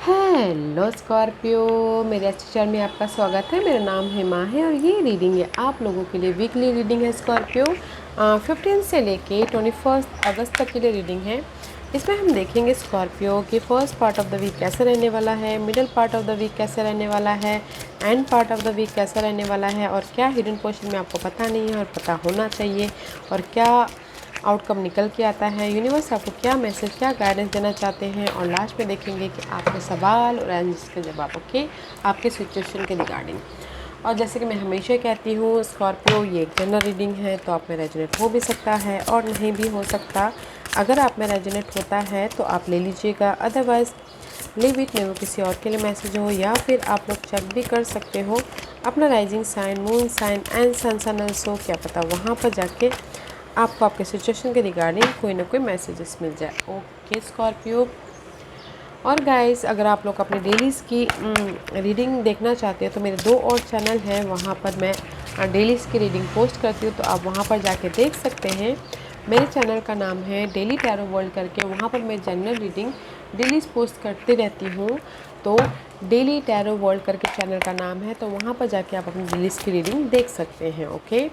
Hello Scorpio, मेरे अच्छे channel में आपका स्वागत है। मेरा नाम है माँ है और ये रीडिंग है आप लोगों के लिए। वीकली रीडिंग है स्कॉर्पियो। 15 से लेके 21 अगस्त तक के लिए रीडिंग है। इसमें हम देखेंगे स्कॉर्पियो कि first part of the week कैसे रहने वाला है, middle part of the week कैसे रहने वाला है, end part of the week कैसा रहने वाला है, और क्या हिडन पोर्शन में आपको पता नहीं है और पता होना चाहिए, और क्या आउटकम निकल के आता है, यूनिवर्स आपको क्या मैसेज, क्या गाइडेंस देना चाहते हैं, और लास्ट में देखेंगे कि आपके सवाल और आंसर्स के जवाब ओके आपके सिचुएशन के रिगार्डिंग। और जैसे कि मैं हमेशा कहती हूँ स्कॉर्पियो, ये एक जनरल रीडिंग है, तो आप में रेजोनेट हो भी सकता है और नहीं भी हो सकता। अगर आप में रेजोनेट होता है तो आप ले लीजिएगा, अदरवाइज़ लिव इट में वो किसी और के लिए मैसेज हो, या फिर आप लोग चेक भी कर सकते हो अपना rising sign, moon sign and sun sun also, क्या पता वहाँ पर जाके आपको आपके सिचुएशन के रिगार्डिंग कोई ना कोई मैसेजेस मिल जाए। Okay Scorpio. और गाइस, अगर आप लोग अपने डेलीज़ की रीडिंग देखना चाहते हो तो मेरे 2 और चैनल हैं, वहाँ पर मैं डेलीज़ की रीडिंग पोस्ट करती हूँ, तो आप वहाँ पर जाके देख सकते हैं। मेरे चैनल का नाम है डेली टैरो वर्ल्ड करके, वहाँ पर मैं जनरल रीडिंग डेलीज़ पोस्ट करती रहती हूँ। तो डेली टैरो वर्ल्ड करके चैनल का नाम है, तो वहाँ पर जाके आप अपनी डेलीज़ की रीडिंग देख सकते हैं। ओके।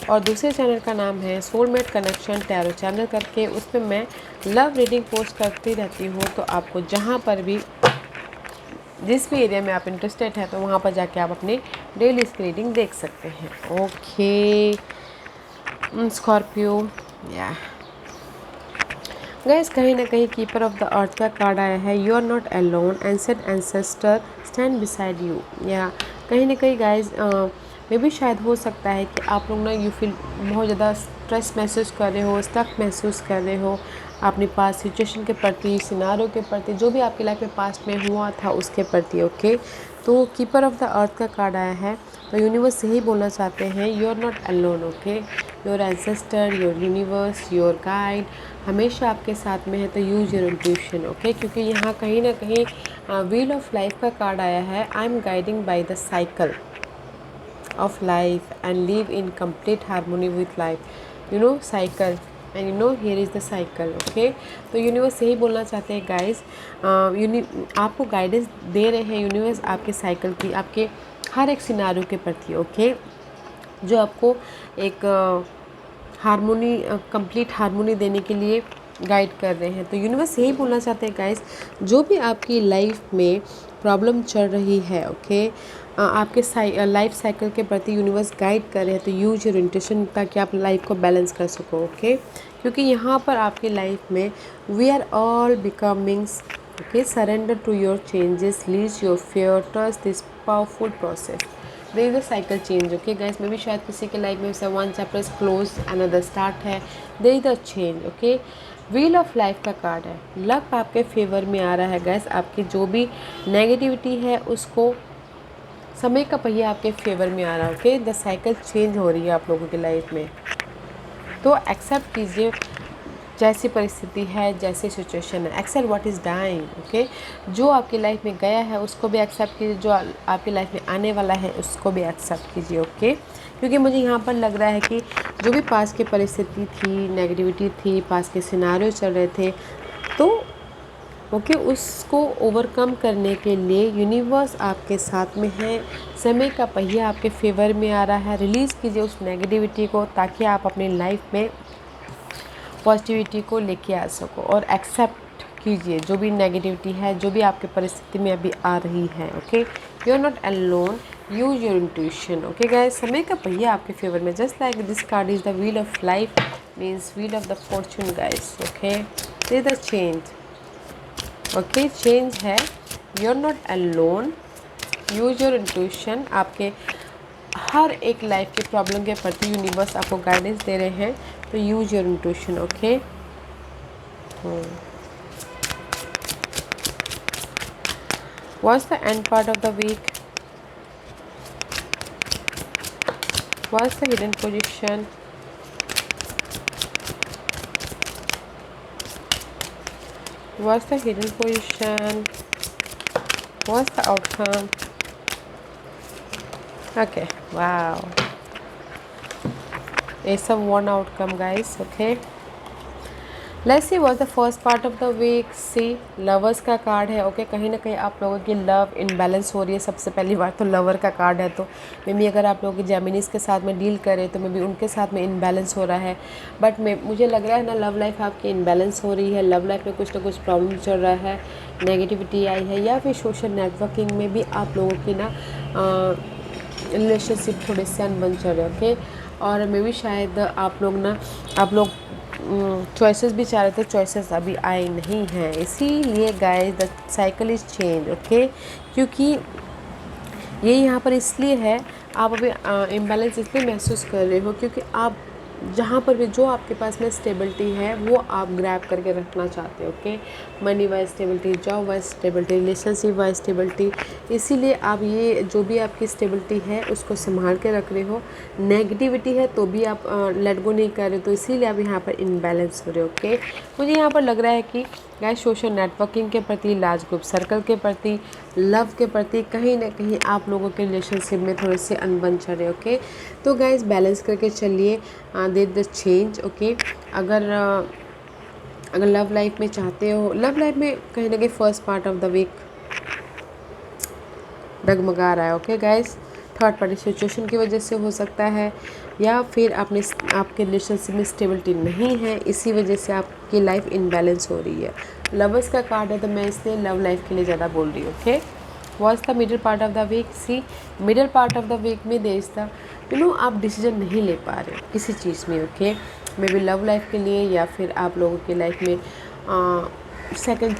और दूसरे चैनल का नाम है सोलमेट कनेक्शन टैरो चैनल करके, उसमें मैं लव रीडिंग पोस्ट करती रहती हूँ। तो आपको जहाँ पर भी, जिस भी एरिया में आप इंटरेस्टेड हैं, तो वहाँ पर जाके आप अपने डेली की रीडिंग देख सकते हैं। Okay Scorpio. या गाइस, कहीं ना कहीं कीपर ऑफ द अर्थ का कार्ड आया है। You are not alone, ancient ancestor stand beside you. या कहीं ना कहीं गाइस, मे भी शायद हो सकता है कि आप लोग ना यू फील बहुत ज़्यादा स्ट्रेस महसूस कर रहे हो, स्टक महसूस कर रहे हो अपनी पास्ट सिचुएशन के प्रति, सिनारियो के प्रति, जो भी आपकी लाइफ में पास्ट में हुआ था उसके प्रति। ओके। तो कीपर ऑफ द अर्थ का कार्ड आया है, तो यूनिवर्स यही बोलना चाहते हैं, you are not alone. Okay. Your ancestor, your universe, your guide हमेशा आपके साथ में है। तो यूज योर इंट्यूशन। ओके। क्योंकि यहाँ कहीं ना कहीं व्हील ऑफ लाइफ का कार्ड आया है। I am guiding by the cycle of life and live in complete harmony with life, cycle, and here is the cycle. Okay। तो यूनिवर्स यही बोलना चाहते हैं गाइस, आपको गाइडेंस दे रहे हैं यूनिवर्स आपके साइकिल की, आपके हर एक सिनारियो के प्रति। ओके। जो आपको एक हारमोनी, कंप्लीट हारमोनी देने के लिए गाइड कर रहे हैं। तो यूनिवर्स यही बोलना चाहते हैं गाइस, जो भी आपकी लाइफ में प्रॉब्लम चल रही है, ओके, आपके लाइफ साइकिल के प्रति यूनिवर्स गाइड कर रहे हैं। तो यूज योर इंट्यूशन, ताकि आप लाइफ को बैलेंस कर सको। ओके। क्योंकि यहाँ पर आपकी लाइफ में we are all becomings. Okay. Surrender to your changes, lease your fear, trust this powerful process. There is a cycle change. Okay guys, में भी शायद किसी के लाइफ में से one chapter is close, another start है। There is a change. Okay. Wheel of life का card है। लक आपके फेवर में आ रहा है गाइस। आपकी जो भी नेगेटिविटी है उसको, समय का पहिया आपके फेवर में आ रहा है। ओके। द साइकिल चेंज हो रही है आप लोगों की लाइफ में। तो एक्सेप्ट कीजिए, जैसी परिस्थिति है, जैसी सिचुएशन है, accept what is dying. Okay. जो आपकी लाइफ में गया है उसको भी एक्सेप्ट कीजिए, जो आपकी लाइफ में आने वाला है उसको भी एक्सेप्ट कीजिए। ओके। क्योंकि मुझे यहाँ पर लग रहा है कि जो भी पास की परिस्थिति थी, नेगेटिविटी थी, पास के सिनारियो चल रहे थे, तो ओके, उसको ओवरकम करने के लिए यूनिवर्स आपके साथ में है। समय का पहिया आपके फेवर में आ रहा है। रिलीज़ कीजिए उस नेगेटिविटी को, ताकि आप अपनी लाइफ में पॉजिटिविटी को लेके आ सको, और एक्सेप्ट कीजिए जो भी नेगेटिविटी है, जो भी आपके परिस्थिति में अभी आ रही है। Okay. You are not alone, use your intuition. Okay guys, समय का पहिया आपके फेवर में, just like this card is the wheel of life, means wheel of the fortune guys. Okay. This is the change. Okay, change है। You are not alone, use your intuition. आपके हर एक life के problem के प्रति universe आपको guidance दे रहे हैं। तो use your intuition. Okay. What's the end part of the week? What's the hidden position? What's the hidden position? What's the outcome? Okay, wow. It's a one outcome, guys. Okay. Let's see what the first part of the week. See lovers का card है। Okay कहीं ना कहीं आप लोगों की love imbalance हो रही है। सबसे पहली बात तो लवर का कार्ड है, तो मे बी अगर आप लोगों की जेमिनीज के साथ में डील करें तो मे बी उनके साथ में इनबैलेंस हो रहा है। बट मुझे लग रहा है ना लव लाइफ आपकी इनबैलेंस हो रही है। लव लाइफ में कुछ ना कुछ प्रॉब्लम चल रहा है, नेगेटिविटी आई है, या फिर सोशल नेटवर्किंग में भी आप लोगों की ना रिलेशनशिप थोड़े से अनबन चल रहे हैं। ओके और मे बी शायद आप लोग चॉइसेस भी चाह रहे थे, चॉइसेस अभी आए नहीं हैं, इसीलिए guys the cycle is change. Okay क्योंकि ये यहाँ पर इसलिए है, आप अभी इम्बैलेंस इसलिए महसूस कर रहे हो क्योंकि आप जहाँ पर भी जो आपके पास में स्टेबिलिटी है वो आप ग्रैब करके रखना चाहते हो। Okay money wise stability, job wise stability, relationship wise stability, इसीलिए आप ये जो भी आपकी स्टेबिलिटी है उसको संभाल के रख रहे हो। नेगेटिविटी है तो भी आप लेट गो नहीं कर रहे, तो इसीलिए आप यहाँ पर इनबैलेंस हो रहे हो। ओके मुझे यहाँ पर लग रहा है कि गाइस सोशल नेटवर्किंग के प्रति, लार्ज ग्रुप सर्कल के प्रति, लव के प्रति कहीं ना कहीं आप लोगों के रिलेशनशिप में थोड़े से अनबन चल रहे। ओके तो गाइस बैलेंस करके चलिए, दे द चेंज। ओके अगर लव लाइफ में चाहते हो, लव लाइफ में कहीं ना कहीं first part of the week डगमगा रहा है। Okay guys third party situation की वजह से हो सकता है, या फिर आपके रिलेशनशिप में स्टेबिलिटी नहीं है, इसी वजह से आपकी लाइफ इनबैलेंस हो रही है। लवर्स का कार्ड है तो मैं इसलिए लव लाइफ के लिए ज़्यादा बोल रही हूँ। Okay was the middle part of the week. See middle part of the week में देश द आप डिसीजन नहीं ले पा रहे हो किसी चीज़ में। Okay may be love life के लिए, या फिर आप लोगों की लाइफ में सेकंड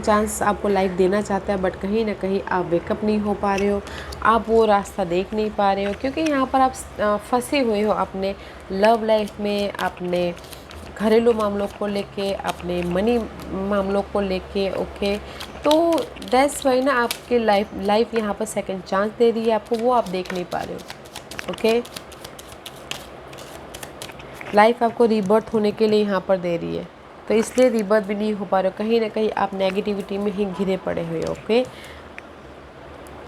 चांस आपको लाइफ देना चाहता है, बट कहीं ना कहीं आप वेकअप नहीं हो पा रहे हो, आप वो रास्ता देख नहीं पा रहे हो, क्योंकि यहाँ पर आप फंसे हुए हो अपने लव लाइफ में, अपने घरेलू मामलों को लेके, अपने मनी मामलों को लेके। ओके तो दैट्स वाई ना आपके लाइफ यहाँ पर सेकंड चांस दे रही है आपको, वो आप देख नहीं पा रहे हो। ओके लाइफ आपको रीबर्थ होने के लिए यहाँ पर दे रही है, तो इसलिए रीबर्थ भी नहीं हो पा रहे हो, कहीं ना कहीं आप नेगेटिविटी में ही घिरे पड़े हुए हो। ओके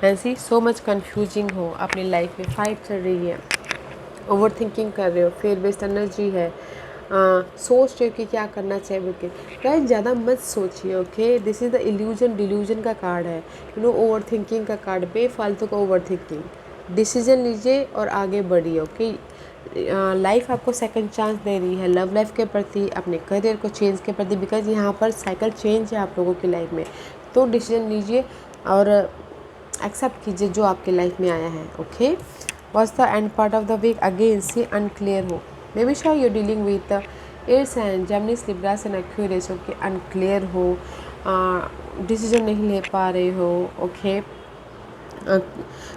ऐसी सो मच कंफ्यूजिंग हो, अपनी लाइफ में फाइट चल रही है, ओवर थिंकिंग कर रहे हो, फिर वेस्ट एनर्जी है, सोच रहे हो कि क्या करना चाहिए बोल के। गाइस ज़्यादा मत सोचिए। Okay this is the illusion, delusion का कार्ड है, ओवर थिंकिंग का कार्ड, बेफालतू का ओवर थिंकिंग। डिसीजन लीजिए और आगे बढ़िए। ओके लाइफ आपको सेकंड चांस दे रही है लव लाइफ के प्रति, अपने करियर को चेंज के प्रति, बिकॉज यहाँ पर साइकिल चेंज है आप लोगों की लाइफ में। तो डिसीजन लीजिए और एक्सेप्ट कीजिए जो आपके लाइफ में आया है। Okay was the end part of the week. Again see unclear हो, मे बी शायद you dealing with Aries and Geminis, Libras and Aquarius. Okay unclear हो, डिसीजन नहीं ले पा रहे हो। ओके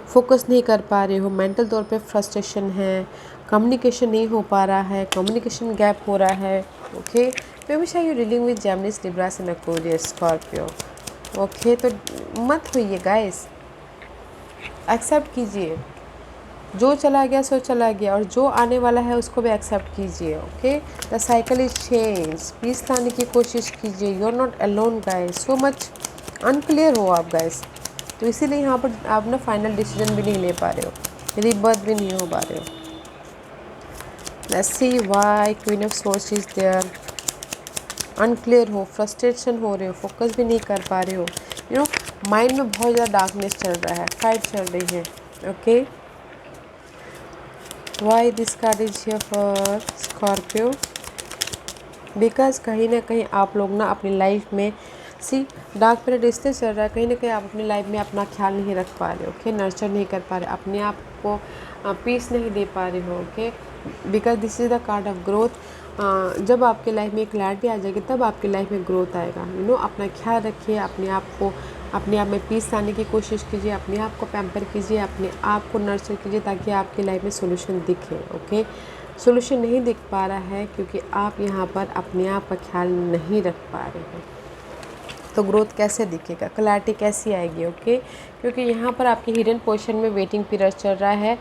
फोकस नहीं कर पा रहे हो, मेंटल तौर पे फ्रस्ट्रेशन है, कम्युनिकेशन नहीं हो पा रहा है, कम्युनिकेशन गैप हो रहा है। ओके मे बी शायद you dealing with Geminis, Libras and Aquarius, Scorpio. Okay तो मत होइए गाइस, एक्सेप्ट कीजिए, जो चला गया सो चला गया, और जो आने वाला है उसको भी एक्सेप्ट कीजिए। Okay the cycle is change, peace लाने की कोशिश कीजिए। You are not alone guys, so much unclear हो आप गाइस, तो इसीलिए यहाँ पर आप ना फाइनल डिसीजन भी नहीं ले पा रहे हो, रीबर्थ भी नहीं हो पा रहे हो। Let's see why queen of swords is there. Unclear हो, फ्रस्ट्रेशन हो रहे हो, फोकस भी नहीं कर पा रहे हो, माइंड में बहुत ज़्यादा डार्कनेस चल रहा है, फाइट चल रही है। Okay why this card is here for Scorpio, because कहीं ना कहीं आप लोग ना अपनी लाइफ में डार्क पीरियड इसलिए चल रहा है, कहीं ना कहीं आप अपनी लाइफ में अपना ख्याल नहीं रख पा रहे हो। ओके नर्चर नहीं कर पा रहे, अपने आप को पीस नहीं दे पा रहे हो। Okay because this is the card of growth. जब आपके लाइफ में क्लैरिटी आ जाएगी तब आपकी लाइफ में ग्रोथ आएगा। अपना ख्याल रखिए, अपने आप में पीस लाने की कोशिश कीजिए, अपने आप को पैम्पर कीजिए, अपने आप को नर्चर कीजिए, ताकि आपकी लाइफ में सोल्यूशन दिखे। ओके सोल्यूशन नहीं दिख पा रहा है क्योंकि आप यहाँ पर अपने आप का ख्याल नहीं रख पा रहे हैं, तो ग्रोथ कैसे दिखेगा, क्लैरिटी कैसी आएगी। ओके क्योंकि यहाँ पर आपकी हिडन पोजीशन में वेटिंग पीरियड चल रहा है।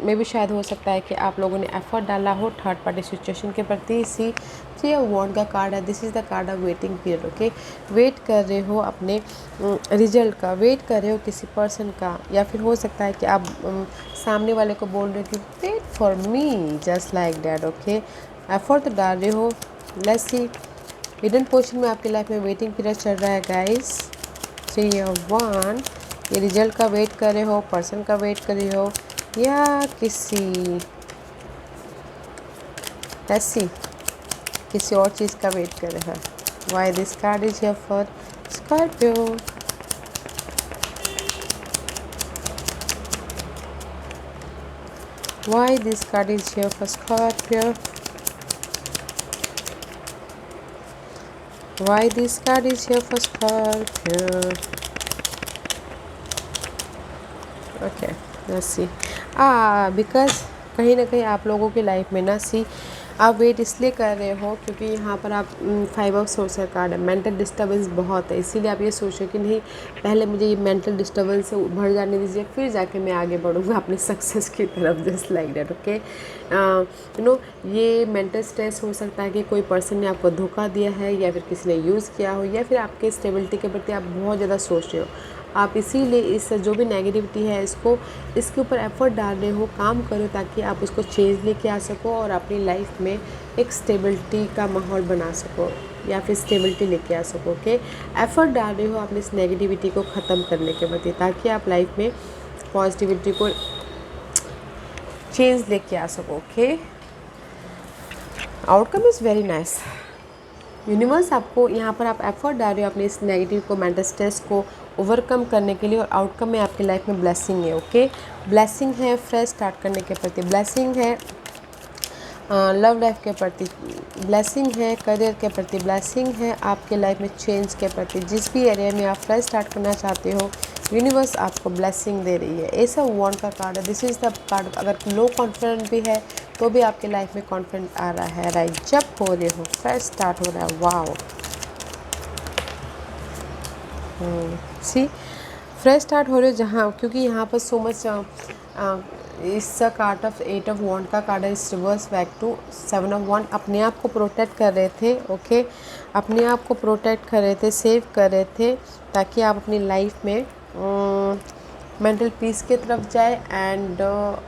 मे भी शायद हो सकता है कि आप लोगों ने एफर्ट डाला हो थर्ड पार्टी सिचुएशन के प्रति। सी थ्री ऑफ वॉन्ड का कार्ड है, this is the card of waiting period. Okay wait कर रहे हो अपने रिजल्ट का, वेट कर रहे हो किसी पर्सन का, या फिर हो सकता है कि आप सामने वाले को बोल रहे हो कि wait for me just like that. Okay effort तो डाल रहे हो। लेट्स सी, हिडन पोर्शन में आपकी लाइफ में वेटिंग पीरियड चल रहा है गाइस। 3 और 1, ये रिजल्ट का वेट कर रहे हो, पर्सन का वेट कर रहे हो, या किसी और चीज़ का वेट कर रहे हो। Why this card is here for Scorpio. Why this card is here for Scorpio? Why this card is here for Scorpio? Okay, let's see. Because कहीं ना कहीं आप लोगों की लाइफ में ना आप वेट इसलिए कर रहे हो क्योंकि यहाँ पर आप 5 ऑफ सोर्स का कार्ड है। मेंटल डिस्टर्बेंस बहुत है, इसीलिए आप ये सोच रहे हो कि नहीं, पहले मुझे ये मेंटल डिस्टर्बेंस से उभर जाने दीजिए, फिर जाके मैं आगे बढ़ूँगा अपने सक्सेस की तरफ। Just like that. ओके, ये मेंटल स्ट्रेस हो सकता है कि कोई पर्सन ने आपको धोखा दिया है, या फिर किसी ने यूज़ किया हो, या फिर आपके स्टेबिलिटी के प्रति आप बहुत ज़्यादा सोच रहे हो। आप इसीलिए इस जो भी नेगेटिविटी है इसके ऊपर एफर्ट डाल रहे हो, काम करो ताकि आप उसको चेंज लेके आ सको और अपनी लाइफ में एक स्टेबिलिटी का माहौल बना सको, या फिर स्टेबिलिटी लेके आ सको। ओके, एफर्ट डाल रहे हो अपनी इस नेगेटिविटी को ख़त्म करने के प्रति, ताकि आप लाइफ में पॉजिटिविटी को चेंज लेके आ सको। Okay, outcome is very nice. Universe आपको यहाँ पर आप एफर्ट डाल रहे हो अपने इस नेगेटिव को, मेंटल स्ट्रेस को ओवरकम करने के लिए, और आउटकम में आपकी लाइफ में ब्लेसिंग है। ओके, ब्लेसिंग है फ्रेश स्टार्ट करने के प्रति, ब्लेसिंग है लव लाइफ के प्रति, ब्लेसिंग है करियर के प्रति, ब्लेसिंग है आपके लाइफ में चेंज के प्रति। जिस भी एरिया में आप फ्रेश स्टार्ट करना चाहते हो, यूनिवर्स आपको ब्लेसिंग दे रही है। ऐसा वॉन्ड का कार्ड है, दिस इज़ द कार्ड। अगर लो कॉन्फिडेंट भी है तो भी आपके लाइफ में कॉन्फिडेंट आ रहा है। राइट, जब हो रहे हो, फ्रेश स्टार्ट हो रहा है। वाओ, सी फ्रेश स्टार्ट हो रहे हो जहाँ, क्योंकि यहाँ पर सो मच इस कार्ड ऑफ 8 ऑफ वॉन्ड का कार्ड है, इस रिवर्स बैक टू 7 ऑफ वॉन्ड। अपने आप को प्रोटेक्ट कर रहे थे। ओके, अपने आप को प्रोटेक्ट कर रहे थे, सेव कर रहे थे, ताकि आप अपनी लाइफ में मेंटल पीस की तरफ जाए। एंड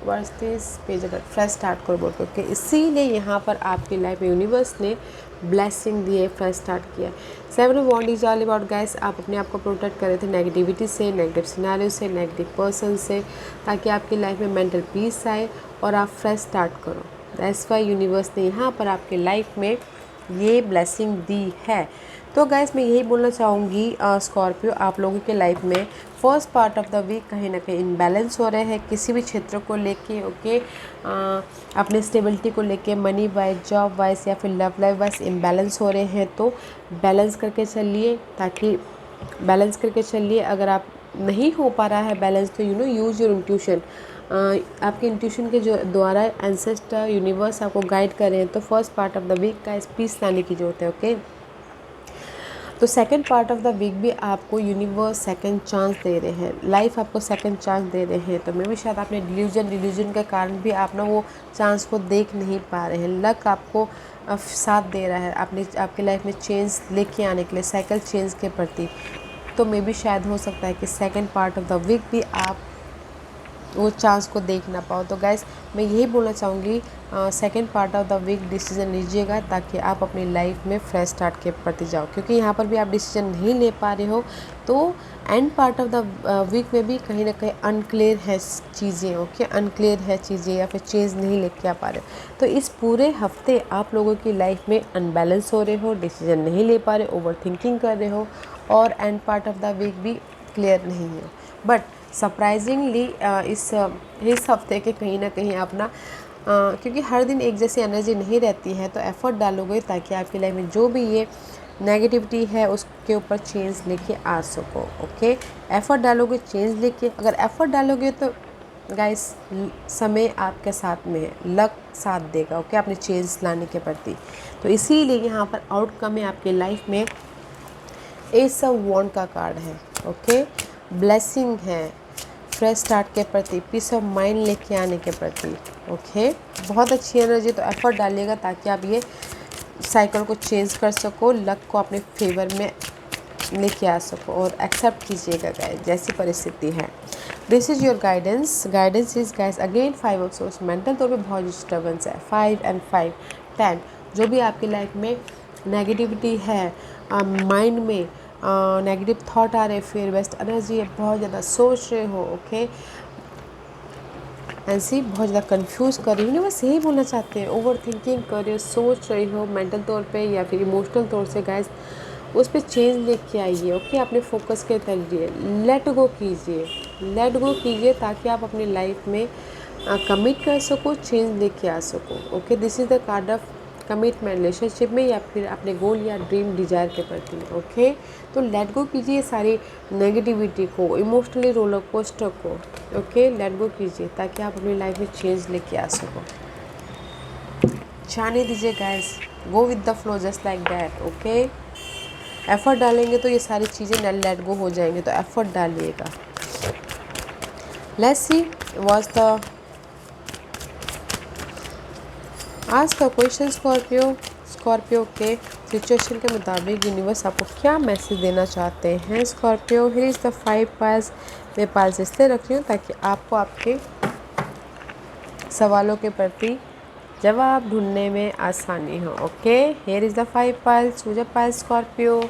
वर्स दिस पेज अगर फ्रेश स्टार्ट करो बोल के, इसीलिए यहाँ पर आपकी लाइफ में यूनिवर्स ने ब्लेसिंग दिए, फ्रेश स्टार्ट किया। 7 of wand is all about guys, आप अपने आप को प्रोटेक्ट कर रहे थे नेगेटिविटी से, नेगेटिव सिनेरियो से, नेगेटिव पर्सन से, ताकि आपकी लाइफ में मेंटल पीस आए और आप फ्रेश स्टार्ट करो। दैट्स व्हाई यूनिवर्स ने यहाँ पर आपके लाइफ में ये ब्लेसिंग दी है। तो गाइस मैं यही बोलना चाहूँगी स्कॉर्पियो, आप लोगों के लाइफ में first part of the week कहीं ना कहीं इम्बैलेंस हो रहे हैं किसी भी क्षेत्र को लेके। ओके, अपने स्टेबिलिटी को लेके, मनी वाइज, जॉब वाइज, या फिर लव लाइफ वाइज इम्बैलेंस हो रहे हैं। तो बैलेंस करके चलिए, ताकि बैलेंस करके चलिए। अगर आप नहीं हो पा रहा है बैलेंस, तो यूज़ योर इंट्यूशन। आपके इंट्यूशन के जो द्वारा एंसेस्टर यूनिवर्स आपको गाइड कर रहे हैं। तो first part of the week का पीस लाने की ज़रूरत है। ओके, तो second part of the week भी आपको यूनिवर्स सेकंड चांस दे रहे हैं, लाइफ आपको सेकंड चांस दे रहे हैं। तो मे भी शायद आपने डिल्यूजन के कारण भी आप ना वो चांस को देख नहीं पा रहे हैं। लक आपको साथ दे रहा है आपकी लाइफ में चेंज लेके आने के लिए, साइकिल चेंज के प्रति। तो मे भी शायद हो सकता है कि second part of the week भी आप वो चांस को देख ना पाओ। तो गाइस मैं यही बोलना चाहूँगी, second part of the week decision लीजिएगा, ताकि आप अपनी लाइफ में फ्रेश स्टार्ट के प्रति जाओ। क्योंकि यहाँ पर भी आप डिसीजन नहीं ले पा रहे हो, तो end part of the week में भी कहीं ना कहीं अनक्लियर है चीज़ें। ओके, अनक्लियर है चीज़ें, या फिर चेंज नहीं लेके आ पा रहे हो। तो इस पूरे हफ्ते आप लोगों की लाइफ में अनबैलेंस हो रहे हो, डिसीजन नहीं ले पा रहे, ओवर थिंकिंग कर रहे हो, और end part of the week भी क्लियर नहीं है। बट सरप्राइजिंगली इस हफ्ते के कहीं ना कहीं अपना क्योंकि हर दिन एक जैसी एनर्जी नहीं रहती है, तो एफ़र्ट डालोगे ताकि आपकी लाइफ में जो भी ये नेगेटिविटी है उसके ऊपर चेंज लेके आ सको। ओके, एफ़र्ट डालोगे चेंज लेके, अगर एफ़र्ट डालोगे तो गाइस समय आपके साथ में है, लक साथ देगा। ओके, अपने चेंज लाने के प्रति। तो इसीलिए यहाँ पर आउटकम है आपके लाइफ में एस ऑफ वॉन्ड का कार्ड है। ओके, ब्लेसिंग है फ्रेश स्टार्ट के प्रति, पीस ऑफ माइंड लेके आने के प्रति। ओके, बहुत अच्छी एनर्जी। तो एफर्ट डालिएगा ताकि आप ये साइकिल को चेंज कर सको, लक को अपने फेवर में लेके आ सको, और एक्सेप्ट कीजिएगा गाइस जैसी परिस्थिति है। This is your guidance. Guidance is guys again 5 of source. Mental तौर पे बहुत डिस्टर्बेंस है, 5 and 5 10, जो भी आपकी लाइफ में नेगेटिविटी है, माइंड में नेगेटिव थॉट आ रहे, फिर वेस्ट एनर्जी है, बहुत ज़्यादा सोच रहे हो, ओके, ऐसी बहुत ज़्यादा कंफ्यूज कर रही हो, बस यही बोलना चाहते हैं, ओवर थिंकिंग कर रहे हो, सोच रही हो मेंटल तौर पे या फिर इमोशनल तौर से, गाइस उस पर चेंज लेके आइए, ओके। अपने फोकस के तरीके लेट गो कीजिए, लेट गो कीजिए, ताकि आप अपनी लाइफ में कमिट कर सको, चेंज लेके आ सको, okay. This is the card of commitment relationship में या फिर अपने गोल या ड्रीम डिजायर के प्रति, ओके। तो लेट गो कीजिए सारी नेगेटिविटी को, इमोशनली रोलर कोस्टर को, ओके, लेट गो कीजिए ताकि आप अपनी लाइफ में चेंज लेके आ सको। जाने दीजिए guys, go with the flow just like that, okay. Effort डालेंगे तो ये सारी चीज़ें लेट गो हो जाएंगे, तो एफर्ट डालिएगा। लेट्स सी व्हाट्स द आज का क्वेश्चन स्कॉर्पियो के सिचुएशन के मुताबिक यूनिवर्स आपको क्या मैसेज देना चाहते हैं। Scorpio, here is the 5 piles. मैं पाइल्स इसलिए रख रही हूँ ताकि आपको आपके सवालों के प्रति जवाब ढूंढने में आसानी हो, okay. Here is the 5 piles, choose a pile Scorpio.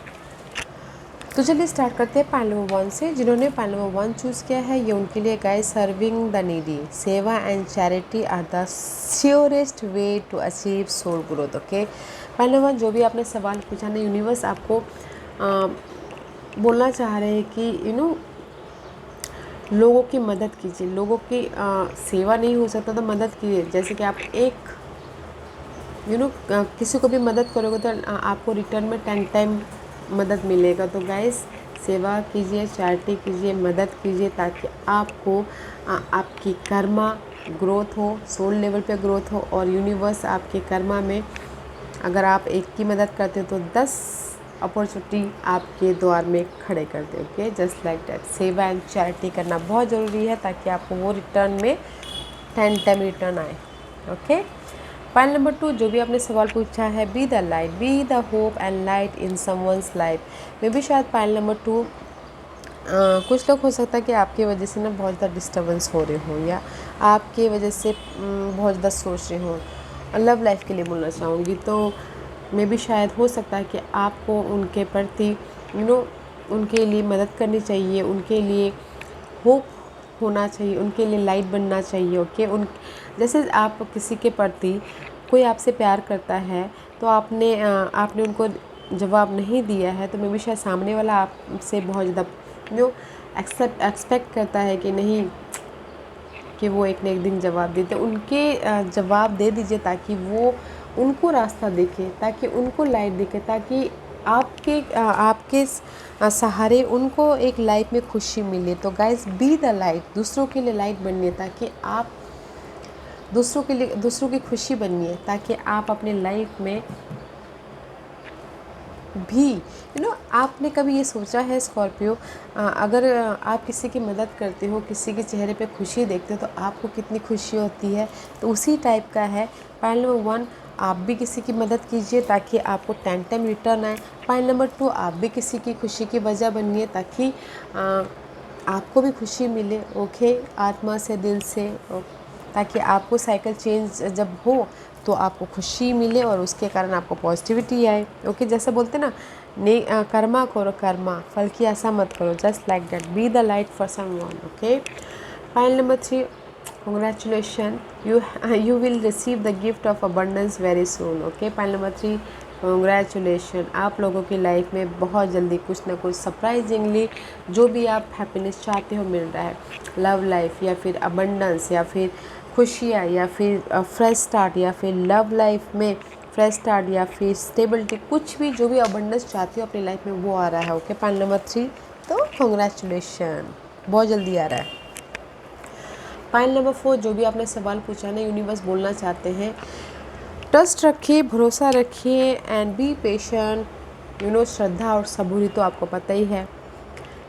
तो चलिए स्टार्ट करते हैं पाइल नंबर 1 से। जिन्होंने पाइल नंबर 1 चूज़ किया है, ये उनके लिए guys serving the needy, seva and charity are the surest way to achieve soul growth, okay. Pile number 1, जो भी आपने सवाल पूछा ना, यूनिवर्स आपको बोलना चाह रहे हैं कि लोगों की मदद कीजिए, लोगों की सेवा नहीं हो सकता तो मदद कीजिए। जैसे कि आप एक किसी को भी मदद करोगे तो आपको रिटर्न में 10 टाइम मदद मिलेगा। तो गाइस सेवा कीजिए, चैरिटी कीजिए, मदद कीजिए, ताकि आपको आपकी कर्मा ग्रोथ हो, सोल लेवल पे ग्रोथ हो, और यूनिवर्स आपके कर्मा में अगर आप एक की मदद करते हो तो 10 अपॉर्चुनिटी आपके द्वार में खड़े कर दे, ओके, जस्ट लाइक दैट। सेवा एंड चैरिटी करना बहुत ज़रूरी है ताकि आपको वो रिटर्न में 10 टाइम रिटर्न आए, ओके। पाइल नंबर 2, जो भी आपने सवाल पूछा है, be the light, be the hope and light in someone's life. मे भी शायद पाइल नंबर 2 कुछ लोग हो सकता है कि आपकी वजह से ना बहुत ज़्यादा डिस्टर्बेंस हो रहे हो, या आपकी वजह से बहुत ज़्यादा सोच रहे हो। लव लाइफ के लिए बोलना चाहूँगी, तो मे भी शायद हो सकता है कि आपको उनके प्रति उनके लिए मदद करनी चाहिए, उनके लिए होप होना चाहिए, उनके लिए लाइट बनना चाहिए, ओके। जैसे आप किसी के प्रति, कोई आपसे प्यार करता है तो आपने उनको जवाब नहीं दिया है, तो मे भी शायद सामने वाला आपसे बहुत ज़्यादा एक्सपेक्ट करता है कि नहीं, कि वो एक न एक दिन जवाब देते, उनके जवाब दे दीजिए ताकि वो उनको रास्ता दिखे, ताकि उनको लाइट दिखे, ताकि आपके सहारे उनको एक लाइफ में खुशी मिले। तो गाइस बी द लाइट, दूसरों के लिए लाइट बनिए, ताकि आप दूसरों की खुशी बनिए, ताकि आप अपने लाइफ में भी आपने कभी ये सोचा है स्कॉर्पियो, अगर आप किसी की मदद करते हो, किसी के चेहरे पे खुशी देखते हो तो आपको कितनी खुशी होती है। तो उसी टाइप का है पाइल नंबर 1, आप भी किसी की मदद कीजिए ताकि आपको 10 टाइम रिटर्न आए। पाइल नंबर 2, आप भी किसी की खुशी की वजह बनिए ताकि आपको भी खुशी मिले, ओके, आत्मा से, दिल से, ताकि आपको साइकिल चेंज जब हो तो आपको खुशी मिले और उसके कारण आपको पॉजिटिविटी आए, ओके। जैसे बोलते ना, कर्मा करो कर्मा, फल की आशा मत करो, just like that, B the light for someone, okay. Pile number 3, congratulation, you will receive the gift of abundance very soon, okay. Pile number 3, congratulation, आप लोगों की लाइफ में बहुत जल्दी कुछ ना कुछ सरप्राइजिंगली जो भी आप हैप्पीनेस चाहते हो मिल रहा है। लव लाइफ या फिर अबंडेंस या फिर खुशियाँ या फिर फ्रेश स्टार्ट या फिर लव लाइफ में फ्रेश स्टार्ट या फिर स्टेबिलिटी, कुछ भी जो भी अबंडेंस चाहती हो अपनी लाइफ में वो आ रहा है, ओके। पाइल नंबर 3, तो कॉन्ग्रेचुलेशन, बहुत जल्दी आ रहा है। पाइल नंबर 4, जो भी आपने सवाल पूछा ना, यूनिवर्स बोलना चाहते हैं, ट्रस्ट रखिए, भरोसा रखिए एंड बी पेशेंट। श्रद्धा और सबूरी तो आपको पता ही है,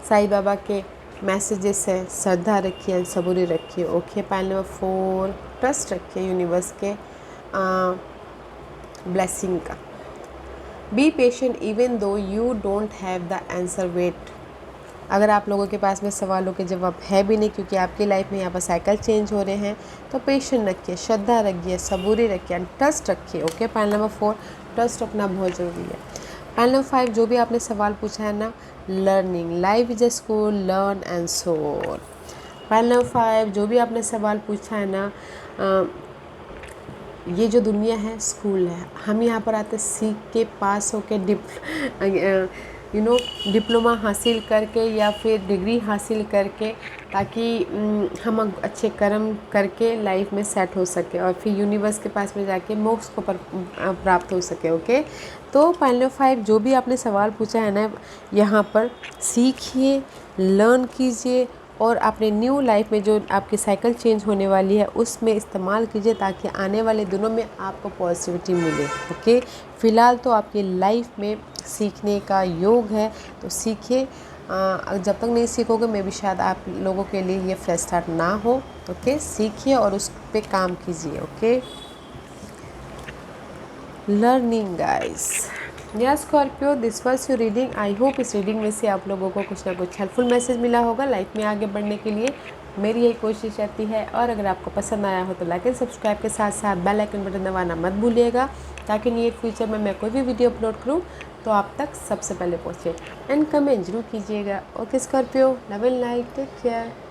साईं बाबा के मैसेजेस है, श्रद्धा रखिए एंड सबूरी रखिए, ओके। पाइल नंबर 4, ट्रस्ट रखिए यूनिवर्स के ब्लेसिंग का। Be patient even though you don't have the answer, wait अगर आप लोगों के पास में सवालों के जवाब है भी नहीं, क्योंकि आपकी लाइफ में यहाँ पर साइकिल चेंज हो रहे हैं, तो पेशेंस रखिए, श्रद्धा रखिए, सबूरी रखिए एंड ट्रस्ट रखिए। ओके, पॉइंट नंबर 4, ट्रस्ट रखना बहुत ज़रूरी है। पॉइंट नंबर 5, जो भी आपने सवाल पूछा है ना, learning, life is a school, learn and सोर। पॉइंट नंबर 5, जो भी आपने सवाल पूछा है ना, ये जो दुनिया है स्कूल है। हम यहाँ पर आते सीख के, पास होके, डिप्लोमा हासिल करके या फिर डिग्री हासिल करके, ताकि हम अच्छे कर्म करके लाइफ में सेट हो सके और फिर यूनिवर्स के पास में जाके मोक्ष को प्राप्त हो सके। ओके, तो पॉइंट नंबर 5, जो भी आपने सवाल पूछा है ना, यहाँ पर सीखिए, लर्न कीजिए और अपने न्यू लाइफ में जो आपकी साइकिल चेंज होने वाली है उसमें इस्तेमाल कीजिए, ताकि आने वाले दिनों में आपको पॉजिटिविटी मिले। ओके, फ़िलहाल तो आपकी लाइफ में सीखने का योग है, तो सीखिए। जब तक नहीं सीखोगे मे भी शायद आप लोगों के लिए ये फ्रेश स्टार्ट ना हो। ओके, सीखिए और उस पर काम कीजिए। Okay, learning guys. या Scorpio, this was your reading. I hope इस रीडिंग में से आप लोगों को कुछ ना कुछ हेल्पफुल मैसेज मिला होगा लाइफ में आगे बढ़ने के लिए। मेरी यही कोशिश रहती है, और अगर आपको पसंद आया हो तो लाइक एंड सब्सक्राइब के साथ साथ बेल आइकन बटन दबाना मत भूलिएगा, ताकि नियर फ्यूचर में मैं कोई भी वीडियो अपलोड करूँ तो आप तक सबसे पहले पहुँचे। एंड कमेंट जरूर कीजिएगा। Okay Scorpio, love and light, take care.